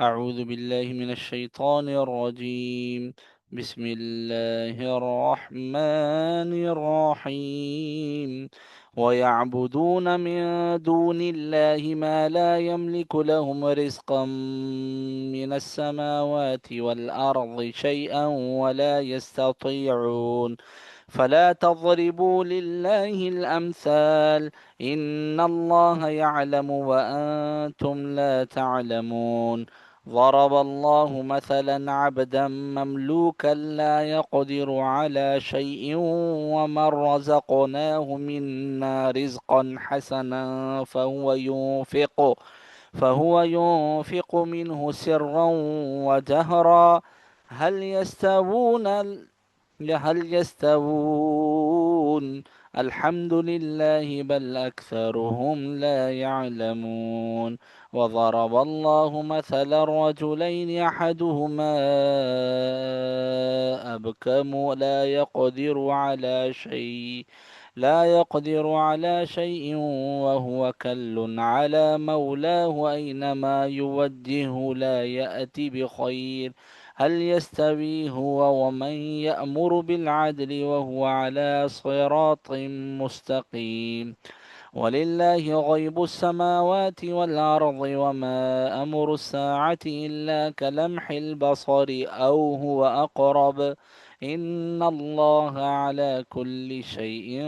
أعوذ بالله من الشيطان الرجيم. بسم الله الرحمن الرحيم. ويعبدون من دون الله ما لا يملك لهم رزقا من السماوات والأرض شيئا ولا يستطيعون. فلا تضربوا لله الأمثال. إن الله يعلم وأنتم لا تعلمون. ضرب الله مثلا عبدا مملوكا لا يقدر على شيء ومن رزقناه منا رزقا حسنا فهو ينفق منه سرا وجهرا. هل يستوون هل يستوون؟ الحمد لله بل أكثرهم لا يعلمون. وضرب الله مثلا رجلين أحدهما أبكم لا يقدر على شيء وهو كل على مولاه أينما يوجهه لا يأتي بخير. هل يستوي هو ومن يأمر بالعدل وهو على صراط مستقيم؟ ولله غيب السماوات والأرض وما أمر الساعة إلا كلمح البصر أو هو أقرب. إن الله على كل شيء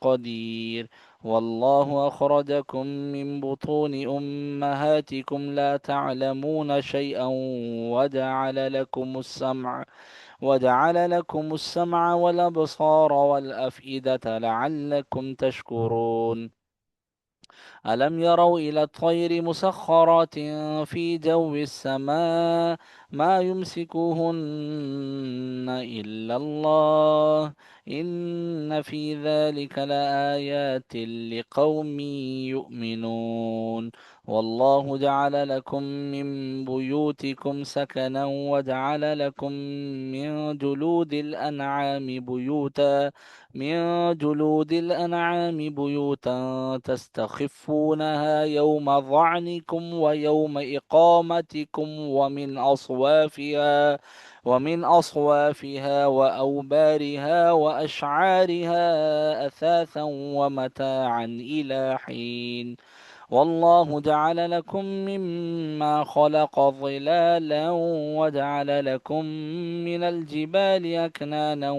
قدير. والله أخرجكم من بطون أمهاتكم لا تعلمون شيئا وجعل لكم السمع والأبصار والأفئدة لعلكم تشكرون. ألم يروا إلى الطير مسخرات في جو السماء ما يمسكوهن إلا الله. إن في ذلك لآيات لقوم يؤمنون. والله جعل لكم من بيوتكم سكنا وجعل لكم من جلود الأنعام بيوتا من جلود الأنعام بيوتا تستخفونها يوم ظعنكم ويوم إقامتكم ومن أصوافها وأوبارها وأشعارها أثاثا ومتاعا إلى حين. والله جعل لكم مما خلق ظلالا وجعل لكم من الجبال أكنانا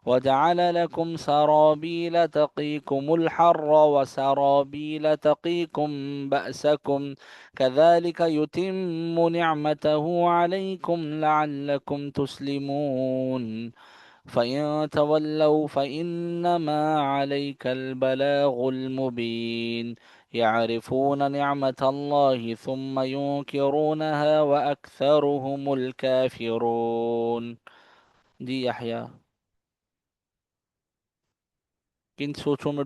وجعل لكم سرابيل تقيكم الحر وسرابيل تقيكم بأسكم. كذلك يتم نعمته عليكم لعلكم تسلمون. فإن تولوا فإنما عليك البلاغ المبين. يعرفون نعمة الله ثم ينكرونها وأكثرهم الكافرون. जी याह्या किन सोचों में